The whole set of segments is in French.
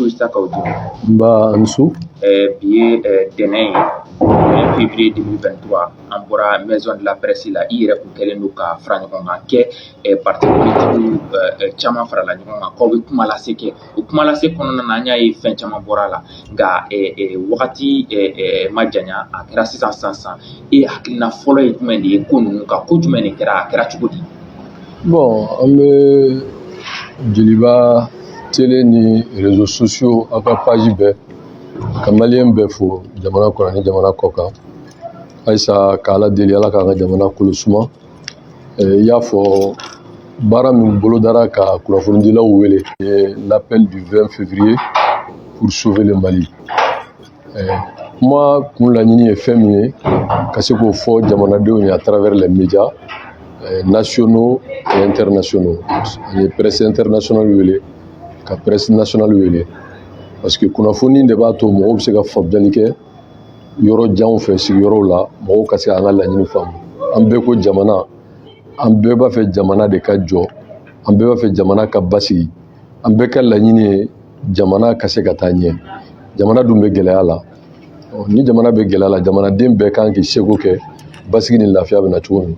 Toyota Kaudi. Bah, Ansou. Billet Denain, 1 février 2023, en bora maison de la presse la ire pour qu'elle nous ka franc ke parti politique chama fara la ñonga ko be kuma la seke o kuma la seke kono na nya e fen chama bora la ga wakati majanya akira 600 e hakina folo e kuma ndi ko nu ka ko jumene kera chugodi. Bon, ambe jeliba télé ni réseaux sociaux aka page be kamalien be fo jamana ko ni jamana ko kan aisa kala deli ala ka jamana kulusuma ya fo bara min bolo dara ka kulafundila wele l'appel du 20 février pour sauver le Mali. Moi kun la ñini e femie kasi ko fo jamana de ni à travers les médias nationaux et internationaux. Les presse internationale wele ka presse nationale wele parce que kunafoni de b'a to mɔgɔw bɛ se ka faamuyali kɛ yɔrɔ janw fɛ sigiyɔrɔw la mɔgɔw ka se an ka laɲini faamu. An bɛɛ ko jamana, an bɛɛ b'a fɛ jamana de ka jɔ, an bɛɛ b'a fɛ jamana ka basigi, an bɛɛ ka laɲini ye jamana ka se ka taa ɲɛ. Jamana dun bɛ gɛlɛya la, ni jamana bɛ gɛlɛya la jamanaden bɛɛ kan k'i seko kɛ basigi ni lafiya bɛ na cogo min.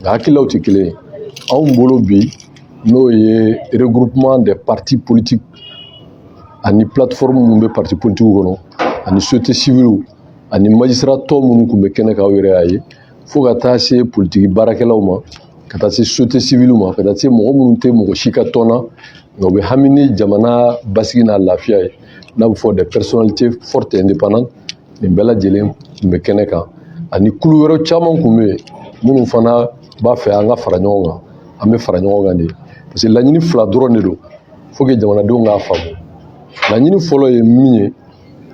Nka hakililaw tɛ kelen ye. Anw bolo bi n'o ye regroupement des partis politiques ani plateforme minnu bɛ parti politique kɔnɔ ani société civile ani magistrat tɔ minnu tun bɛ kɛnɛ kan aw yɛrɛ y'a ye fo ka taa se politique baarakɛlaw ma ka taa se société civile ma ka taa se mɔgɔ minnu tɛ mɔgɔ si ka tɔn na nka u bɛ hami ni jamana basigi n'a lafiya ye n'a bɛ fɔ des personnalités fortes et indépendantes nin bɛɛ lajɛlen tun bɛ kɛnɛ kan ani kulu wɛrɛ caman tun bɛ yen minnu fana b'a fɛ an ka fara ɲɔgɔn kan an bɛ fara ɲɔgɔn kan de parce que laɲini fila dɔrɔn de don faut que jamanadenw k'a faamu. Laɲini fɔlɔ ye min ye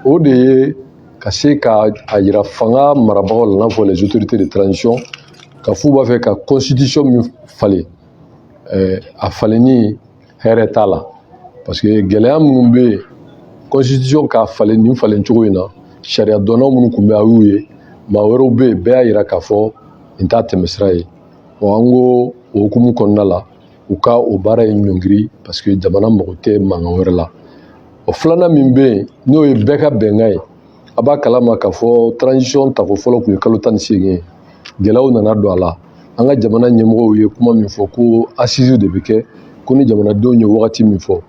o de ye ka se ka a yira fanga marabagaw la n'a fɔ les autorités de transition ka f'u b'a fɛ ka constitution min falen a falenni hɛrɛ t'a la parce que gɛlɛya minnu bɛ yen constitution k'a falen nin falen cogo in na sariya dɔnnaw minnu tun bɛ a y'u ye maa wɛrɛw bɛ yen bɛɛ y'a yira k'a fɔ nin t'a tɛmɛsira ye an ko o hukumu kɔnɔna la u ka o baara in ɲɔngiri parce que jamana mago tɛ mankan wɛrɛ la. O filanan min bɛ yen n'o ye bɛɛ ka bɛnkan ye a b'a kalama k'a fɔ transition tako fɔlɔ tun ye kalo 18 ye gɛlɛyaw nana don a la an ka jamana ɲɛmɔgɔw ye kuma min fɔ ko assise de bɛ kɛ ko ni jamanadenw ye wagati min fɔ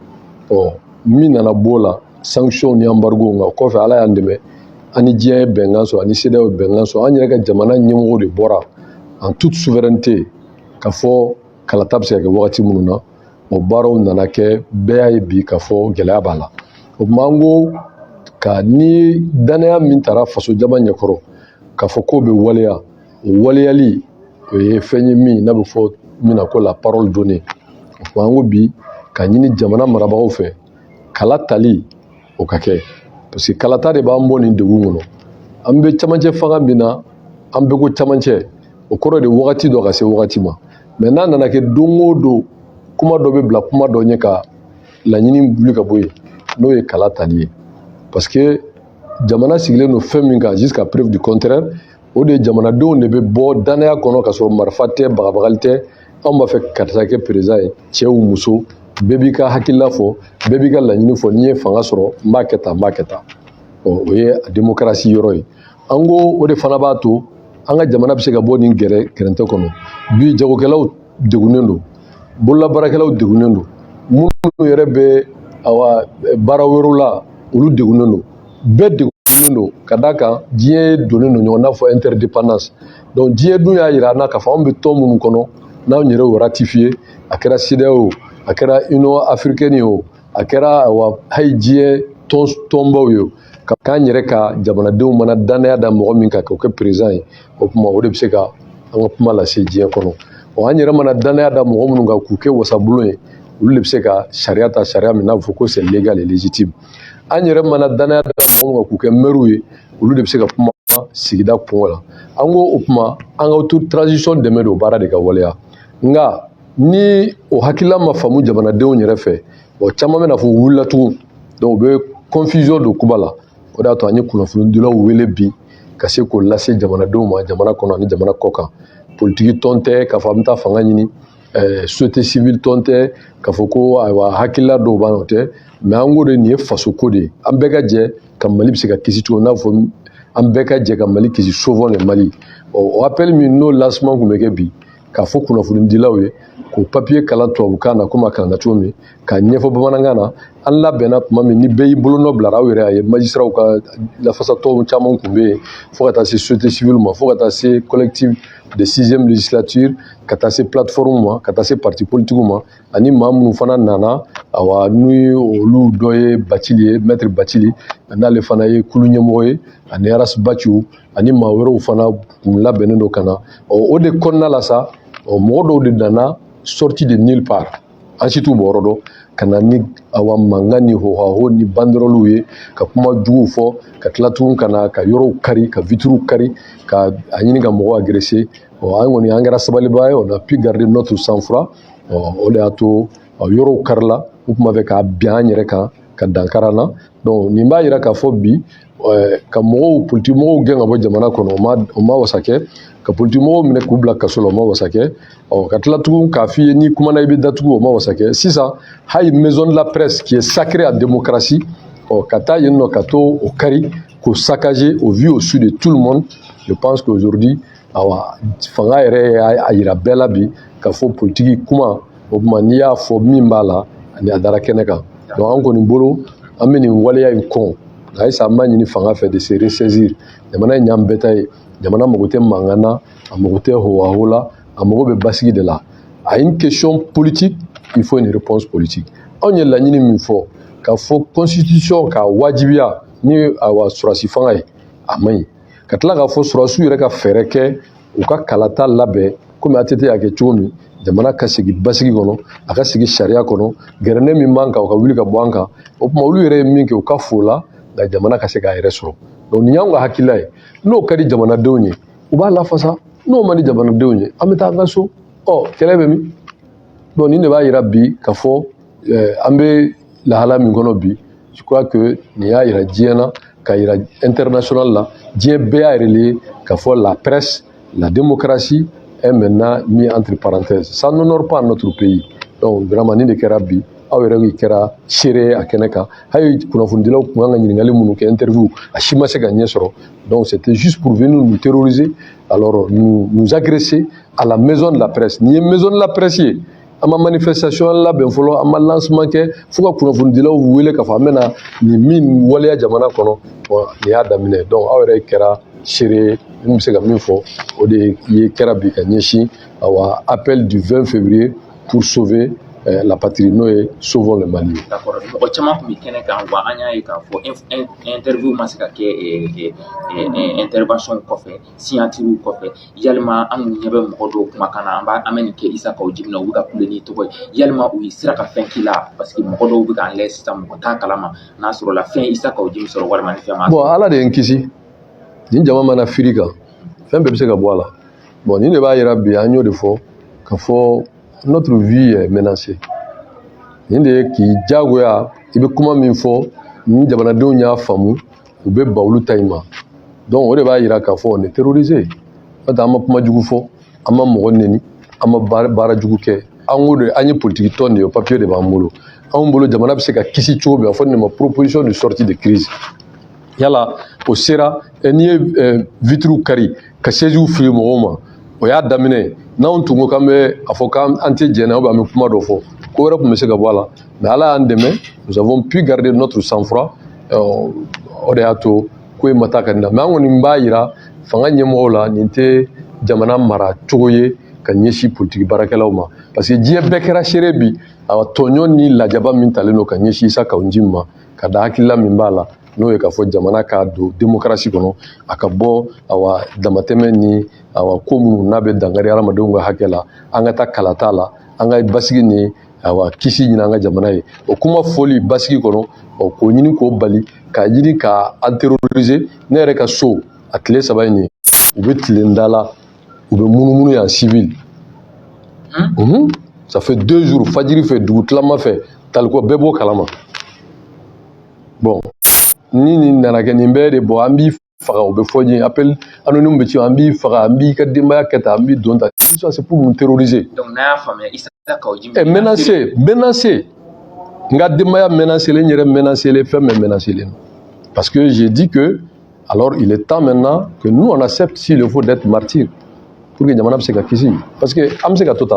min nana b'o la sanction ni embargo nka o kɔfɛ ala y'an dɛmɛ an ni diɲɛ ye bɛnkan sɔrɔ ani CEDEAO ye bɛnkan sɔrɔ an yɛrɛ ka jamana ɲɛmɔgɔw de bɔra en toute souveraineté k'a fɔ kalata bɛ se ka kɛ wagati minnu na o baaraw nana kɛ bɛɛ y'a ye bi k'a fɔ gɛlɛya b'a la. O tuma an ko ka ni danaya min taara faso jama ɲɛkɔrɔ k'a fɔ k'o bɛ waleya o waleyali o ye fɛn ye min n'a bɛ fɔ min na ko la parole donnée. O tuma an ko bi ka ɲini jamana marabagaw fɛ kala tali o ka kɛ parce que kalata de b'an bɔ nin degun kɔnɔ an bɛ camancɛ fanga min na an bɛ ko camancɛ o kɔrɔ de wagati dɔ ka se wagati ma mais n'a nana kɛ don o don kuma dɔ bɛ bila kuma dɔ ɲɛ ka laɲini wuli ka bɔ yen n'o ye kala tali ye parce que jamana sigilen don fɛn min kan jusqu'à preuve du contraire o de ye jamanadenw de bɛ bɔ danaya kɔnɔ ka sɔrɔ marifa tɛ bagabagali tɛ anw b'a fɛ karisa kɛ président ye cɛw muso bɛɛ b'i ka hakilila fɔ bɛɛ b'i ka laɲini fɔ n'i ye fanga sɔrɔ n b'a kɛ tan n b'a kɛ tan o ye démocratie yɔrɔ ye an ko o de fana b'a to an ka jamana bɛ se ka bɔ nin gɛrɛntɛ kɔnɔ bi jagokɛlaw degunnen don bololabaarakɛlaw degunnen don minnu yɛrɛ bɛ baara wɛrɛw la olu degunnen don bɛɛ degunnen don ka d'a kan diɲɛ donnen don ɲɔgɔn n'a fɔ interdépendance donc diɲɛ dun y'a yira an na k'a fɔ anw bɛ tɔn minnu kɔnɔ n'anw yɛrɛ y'o ratifié a kɛra CEDEAO a kɛra Union africaine ye o a kɛra hali diɲɛ tɔnbaw ye o k'an yɛrɛ ka jamanadenw mana danaya da mɔgɔ min kan k'o kɛ président ye o tuma o de bɛ se ka an ka kuma lase diɲɛ kɔnɔ an yɛrɛ mana danaya da mɔgɔ minnu kan k'u kɛ wasabulon ye olu de bɛ se ka sariya ta sariya min n'a bɛ fɔ ko c'est légal et légitime an yɛrɛ mana danaya da mɔgɔ minnu kan k'u kɛ maires ye olu de bɛ se ka kuma sigida kɔngɔ la an ko o tuma an ka transition dɛmɛ don baara de ka waleya nka ni o hakilila ma faamu jamanadenw yɛrɛ fɛ caman bɛ na fɔ u wulila tugun donc u bɛ confusion don kuba la o de y'a to an ye kunnafonidilaw wele bi ka se k'o lase jamanadenw ma jamana kɔnɔ ani jamana kɔ kan politiki tɔn tɛ k'a fɔ an bɛ taa fanga ɲini société civile tɔn tɛ k'a fɔ ko ayiwa hakilila dɔw b'an tɛ mais an ko de nin ye faso ko de ye an bɛɛ ka jɛ ka Mali bɛ se ka kisi cogo n'a fɔ an bɛɛ ka jɛ ka Mali kisi sauvons le Mali o appel min n'o lancement tun bɛ kɛ bi k'a fɔ kunnafonidilaw ye k'o papier kalan tubabukan na komi a kalanna cogo min k'a ɲɛfɔ bamanankan na an labɛnna tuma min ni bɛɛ y'i bolonɔ bilara aw yɛrɛ y'a ye magistrats ka lafasatɔw caman tun bɛ yen fo ka taa se société civile ma fo ka taa se collectif de 6e législature ka taa se plateforme ma ka taa se parti politique ma ani maa minnu fana nana awa n'u ye olu dɔ ye Bacili ye maître Bacili n'ale fana ye kulu ɲɛmɔgɔ ye ani Aras Baciu ani maa wɛrɛw fana kun labɛnnen don ka na o de kɔnɔna la sa mɔgɔ dɔw de nana sorti de nulle part an si t'u bɔ yɔrɔ dɔn ka na ni awa mankan ni hohaho ni banderoliw ye ka kuma juguw fɔ ka tila tugun ka na ka yɔrɔw kari ka vitres kari ka a ɲini ka mɔgɔw agresser an kɔni an kɛra sabaliba ye on a pu garder notre sang-froid o de y'a to yɔrɔw karila u tun b'a fɛ k'a bin an yɛrɛ kan ka dankara na donc nin b'a jira k'a fɔ bi ka mɔgɔw politique mɔgɔw gɛn ka bɔ jamana kɔnɔ o ma wasa kɛ ka politique mɔgɔw minɛ k'u bila kaso la o ma wasa kɛ ka tila tugun k'a f'i ye n'i kumana i bɛ datugu o ma wasa kɛ sisan hali maison de la presse qui est sacrée à démocratie ka taa yen nɔ ka to o kari k'o saccager au vu au su de tout le monde je pense qu'aujourd'hui awa fanga yɛrɛ y'a yira bɛɛ la bi k'a fɔ politique kuma o tuma n'i y'a fɔ min b'a la ani a dara kɛnɛ kan donc an kɔni bolo an bɛ nin waleya in kɔn ayisa an b'a ɲini fanga fɛ de se ressaisir jamana in y'an bɛɛ ta ye jamana mago tɛ mankan na a mago tɛ hohaho la a mago bɛ basigi de la a une question politique il faut une réponse politique anw ye laɲini min fɔ k'a fɔ constitution k'a wajibiya ni awa surasi fanga ye a man ɲi ka tila k'a fɔ surasiw yɛrɛ ka fɛɛrɛ kɛ u ka kalata labɛn komi ATT y'a kɛ cogo min jamana ka sigi basigi kɔnɔ a ka sigi sariya kɔnɔ gɛrɛndɛ min b'an kan o ka wuli ka bɔ an kan o tuma olu yɛrɛ ye min kɛ u ka fo la nka jamana ka se k'a yɛrɛ sɔrɔ donc nin y'anw ka hakilila ye n'o ka di jamanadenw ye u b'a lafasa n'o man di jamanadenw ye an bɛ taa an ka so kɛlɛ bɛ min donc nin de b'a jira bi k'a fɔ an bɛ lahala min kɔnɔ bi je crois que nin y'a jira diɲɛ na k'a jira international la diɲɛ bɛɛ y'a relayer k'a fɔ la presse la démocratie est maintenant mis entre parenthèses ça n'honore pas notre pays donc vraiment nin de kɛra bi aw yɛrɛ kɛra seere a kɛnɛ kan hali kunnafonidilaw tun kan ka ɲininkali minnu kɛ interview a si ma se ka ɲɛ sɔrɔ donc c'était juste pour venir nous terroriser alors nous agresser à la maison de la presse nin ye maison de la presse ye an ma manifestation labɛn fɔlɔ an ma lancement kɛ fo ka kunnafonidilaw wele k'a fɔ an bɛna nin min waleya jamana kɔnɔ nin y'a daminɛ donc aw yɛrɛ kɛra seere n bɛ se ka min fɔ o de ye kɛra bi ka ɲɛsin awa appel du 20 février pour sauver la patrie n'o ye sauvons le Mali. D'accord. Mɔgɔ caman tun bɛ kɛnɛ kan wa an y'a ye k'a fɔ interview ma se ka kɛ intervention kɔfɛ signature kɔfɛ yalima an kun ɲɛ bɛ mɔgɔ dɔw kumakan na an bɛ nin kɛ Isaka Ojimi na u bɛ ka kule n'i tɔgɔ ye yalima u ye sira ka fɛn k'i la parce que mɔgɔ dɔw bɛ k'an lajɛ sisan mɔgɔ t'a kalama n'a sɔrɔ la fɛn Isaka Ojimi sɔrɔ walima ni fɛn ma. Bon Ala de ye n kisi nin jama mana firi kan fɛn bɛɛ bɛ se ka bɔ a la bon nin de b'a jira bi an y'o de fɔ ka fɔ notre vie est menacée nin de ye k'i jagoya i bɛ kuma min fɔ ni jamanadenw y'a faamu u bɛ ban olu ta in ma donc o de b'a jira k'a fɔ on est terrorisé n'o tɛ an ma kuma jugu fɔ an ma mɔgɔ neni an ma baara jugu kɛ an ko de an ye politique tɔn de ye o papier de b'an bolo anw bolo jamana bɛ se ka kisi cogo min a fɔ nin ma proposition de sortie de crise yala o sera n'i ye vitres kari ka sièges fili mɔgɔw ma o y'a daminɛ n'anw tun ko k'an bɛ a fɔ k'an tɛ jɛnna ou bien an bɛ kuma dɔ fɔ ko wɛrɛ tun bɛ se ka bɔ a la mais Ala y'an dɛmɛ nous avons pu garder notre sang-froid o de y'a to ko in ma taa ka nin na mais an kɔni b'a jira fanga ɲɛmɔgɔw la nin tɛ jamana mara cogo ye ka ɲɛsin politique baarakɛlaw ma parce que diɲɛ bɛɛ kɛra seere bi a tɔɲɔ ni lajaba min talen don ka ɲɛsin Isaka Ojimi ma ka da hakilila min b'a la n'o ye k'a fɔ jamana k'a don démocratie kɔnɔ a ka bɔ awa damatɛmɛ ni awa ko minnu n'a bɛ dankari hadamadenw ka hakɛ la an ka taa kalata la an ka basigi ni awa kisi ɲini an ka jamana ye o kuma fɔli basigi kɔnɔ k'o ɲini k'o bali k'a ɲini ka an terroriser ne yɛrɛ ka so a tile 3 in ye u bɛ tilen da la u bɛ munumunu yan civil ça fait 2 jours fajiri fɛ dugu tilama fɛ taliko bɛɛ b'o kalama bon ni nin nana kɛ nin bɛɛ de bɔ an bi faga ou be foyer appel anonyme beti ambi faga ambi kadima keta ambi donta ça c'est pour nous terroriser. Donc na famille Issa Kaoudjim Et menacer nga dimaya menacer les nyere menacer les femmes menacer les. Parce que j'ai dit que alors il est temps maintenant que nous on accepte s'il le faut d'être martyr pour que jamana se ka kisi parce que am se ka tota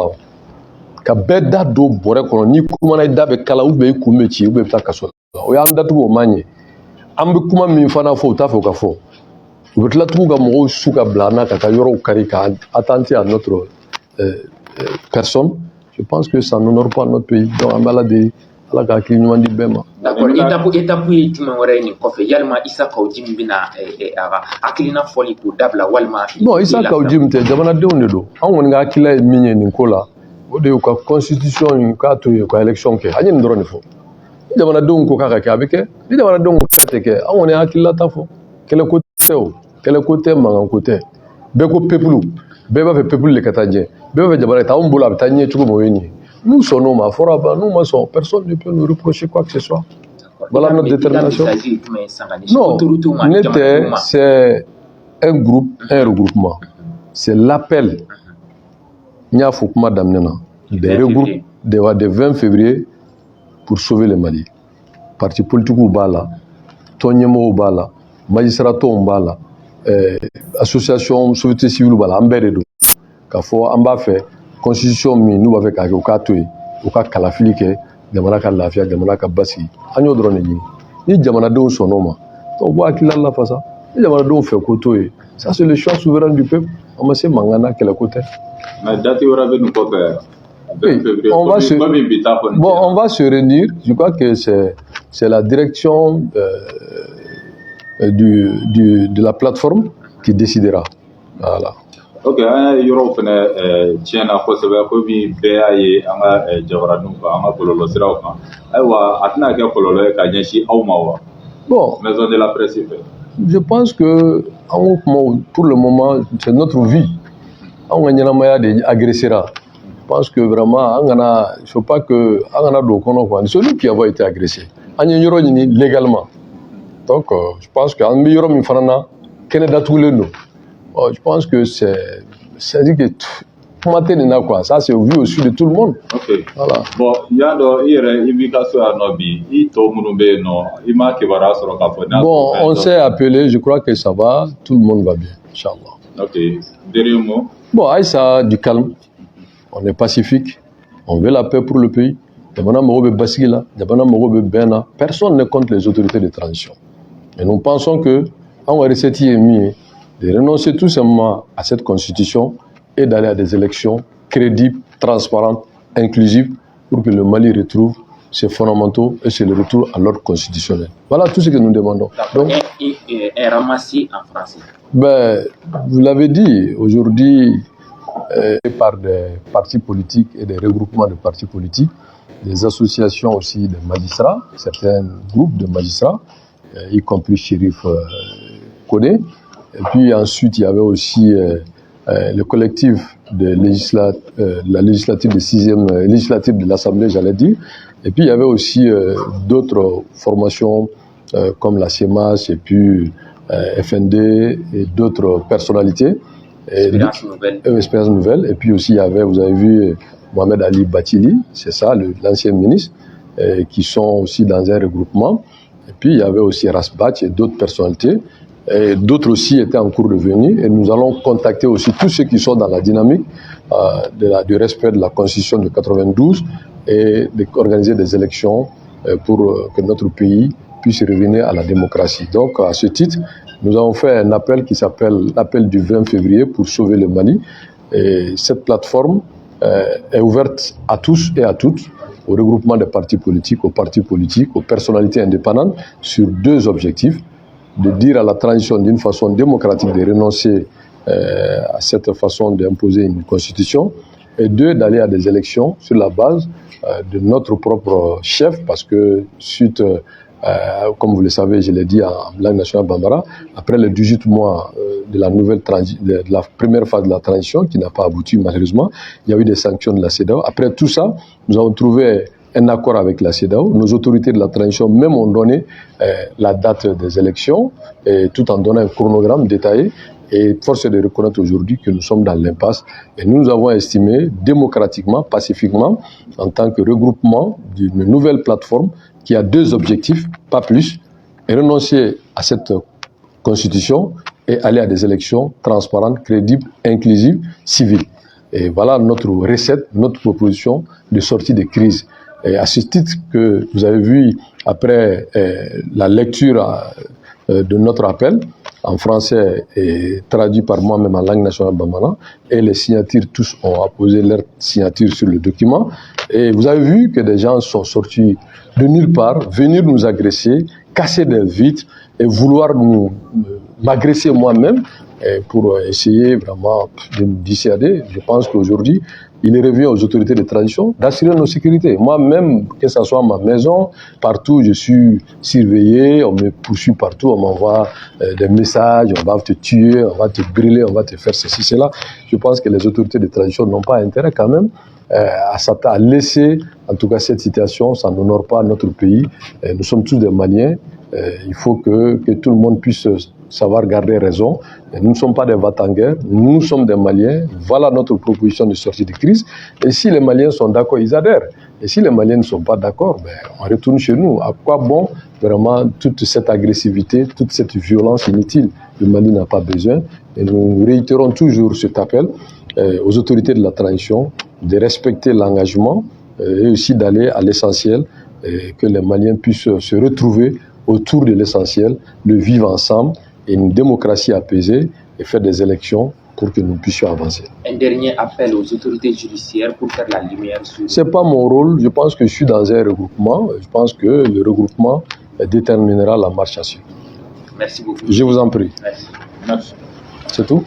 ka beda do bore kono ni kuma na dabe kala ou be ku mechi ou be ta kaso o ya ndatu o manye am be kuma min fana fo ta fo ka fo ou be la tu ga mo su ka blana ka yoro kari ka attention à notre personne. Je pense que ça n'honore pas notre pays donc amala de ala ka ki nyuma di bema. D'accord, étape jumɛn wɛrɛ nin kɔfɛ yalima Issa Kaoudjim bɛna hakilina fɔli k'o dabila walima. Non, Issa Kaoudjim tɛ jamanadenw de don an kɔni ka hakilila ye min ye nin ko la o de y'u ka constitution k'a to yen ka élection kɛ an ye nin dɔrɔn de fɔ ni jamanadenw ko k'a ka kɛ a bɛ kɛ ni jamanadenw ko k'a tɛ kɛ an kɔni hakilila ta fɔ kɛlɛko tɛ o kɛlɛko tɛ mankanko tɛ bɛɛ ko peuple bɛɛ b'a fɛ peuple de ka taa ɲɛ bɛɛ b'a fɛ jamana ta anw bolo a bɛ taa ɲɛ cogo min o ye nin ye. Nous sommes ma fora, nous ma son, personne ne peut nous reprocher quoi que ce soit. Voilà notre détermination. Non, c'est un groupe, un regroupement. C'est l'appel. Il y a des regroupes des 20 février pour sauver le Mali. Parti politique ou bala, Tonyemo ou bala, magistrat ou bala, association société civile ou bala, ambéredo. Qu'il faut en bas faire. Constitution mi nous avec au cas tout au cas kalafili ke jamana ka lafiya jamana ka basi an yo dɔrɔn de ɲini ni jamanadenw sɔnn'o ma donc bɔ hakilila la fasa ni jamanadenw fɛ ko to ye ça c'est le choix souverain du peuple on ma se mankan na kɛlɛ ko tɛ. Mais date wɛrɛ bɛ nin kɔfɛ. On va se réunir. Je crois que c'est la direction de la plateforme qui décidera. Voilà. Ok, an ye yɔrɔw fɛnɛ tiɲɛna kosɛbɛ ko min bɛɛ y'a ye an ka jabaraninw kan an ka bɔlɔlɔsiraw kan ayiwa a tɛna kɛ kɔlɔlɔ ye ka ɲɛsin aw ma wa. Bon, maison de la presse fɛ. Je pense que pour le moment c'est notre vie an ka ɲɛnamaya de agressera. Je pense que vraiment an kana il faut pas que an kana don o kɔnɔ quoi celui qui a été agressé an ye yɔrɔ ɲini légalement donc je pense que an bɛ yɔrɔ min fana na kɛnɛ datugulen don. Je pense que c'est-à-dire que quoi. Ça c'est vu au sud de tout le monde. Ok. Voilà. Bon, bon, on s'est appelé, je crois que ça va, tout le monde va bien, Inch'Allah. Ok. Dernier mot. Bon, Aïssa, du calme. On est pacifique. On veut la paix pour le pays. Personne ne contre les autorités de transition. Et nous pensons que on va rester mieux de renoncer tout simplement à cette constitution et d'aller à des élections crédibles, transparentes, inclusives, pour que le Mali retrouve ses fondamentaux et c'est le retour à l'ordre constitutionnel. Voilà tout ce que nous demandons. Donc, et ramassé en français. Ben, vous l'avez dit, aujourd'hui, par des partis politiques et des regroupements de partis politiques, des associations aussi de magistrats, certains groupes de magistrats, y compris Chérif Kodé. Et puis ensuite, il y avait aussi le collectif de la législative de 6e législative de l'Assemblée, j'allais dire. Et puis il y avait aussi d'autres formations comme la CEMAS et puis FND et d'autres personnalités. Espérance Nouvelle. Et puis aussi, il y avait, vous avez vu, Mohamed Ali Batili, c'est ça, l'ancien ministre, qui sont aussi dans un regroupement. Et puis il y avait aussi Rasbach et d'autres personnalités. Et d'autres aussi étaient en cours de venir et nous allons contacter aussi tous ceux qui sont dans la dynamique du respect de la Constitution de 92 et d'organiser des élections pour que notre pays puisse revenir à la démocratie. Donc à ce titre, nous avons fait un appel qui s'appelle l'appel du 20 février pour sauver le Mali. Et cette plateforme est ouverte à tous et à toutes, au regroupement des partis politiques, aux personnalités indépendantes, sur deux objectifs. De dire à la transition d'une façon démocratique de renoncer à cette façon d'imposer une constitution, et deux, d'aller à des élections sur la base de notre propre chef, parce que suite, comme vous le savez, je l'ai dit en langue nationale bambara, après les 18 mois de la première phase de la transition, qui n'a pas abouti malheureusement, il y a eu des sanctions de la CEDEAO. Après tout ça, nous avons trouvé un accord avec la CEDEAO. Nos autorités de la transition même ont donné la date des élections, tout en donnant un chronogramme détaillé. Et force est de reconnaître aujourd'hui que nous sommes dans l'impasse. Et nous avons estimé démocratiquement, pacifiquement, en tant que regroupement d'une nouvelle plateforme qui a 2 objectifs, pas plus, et renoncer à cette constitution et aller à des élections transparentes, crédibles, inclusives, civiles. Et voilà notre recette, notre proposition de sortie de crise. Et à ce titre que vous avez vu, après la lecture de notre appel, en français et traduit par moi-même en langue nationale bambara, et les signatures, tous ont apposé leur signature sur le document. Et vous avez vu que des gens sont sortis de nulle part, venir nous agresser, casser des vitres et vouloir m'agresser moi-même pour essayer vraiment de nous dissuader. Je pense qu'aujourd'hui, il revient aux autorités de transition d'assurer nos sécurités. Moi-même, que ce soit ma maison, partout, je suis surveillé, on me poursuit partout, on m'envoie des messages, on va te tuer, on va te brûler, on va te faire ceci, cela. Je pense que les autorités de transition n'ont pas intérêt quand même à laisser, en tout cas, cette situation. Ça n'honore pas notre pays. Nous sommes tous des Maliens. Il faut que tout le monde puisse savoir garder raison. Nous ne sommes pas des va-t-en-guerre, nous sommes des Maliens. Voilà notre proposition de sortie de crise. Et si les Maliens sont d'accord, ils adhèrent. Et si les Maliens ne sont pas d'accord, on retourne chez nous. À quoi bon vraiment toute cette agressivité, toute cette violence inutile? Le Mali n'a pas besoin. Et nous réitérons toujours cet appel aux autorités de la transition de respecter l'engagement et aussi d'aller à l'essentiel, que les Maliens puissent se retrouver autour de l'essentiel, le vivre ensemble, et une démocratie apaisée et faire des élections pour que nous puissions avancer. Un dernier appel aux autorités judiciaires pour faire la lumière sur... Ce n'est pas mon rôle. Je pense que je suis dans un regroupement. Je pense que le regroupement déterminera la marche à suivre. Merci beaucoup. Je vous en prie. Merci. Merci. C'est tout?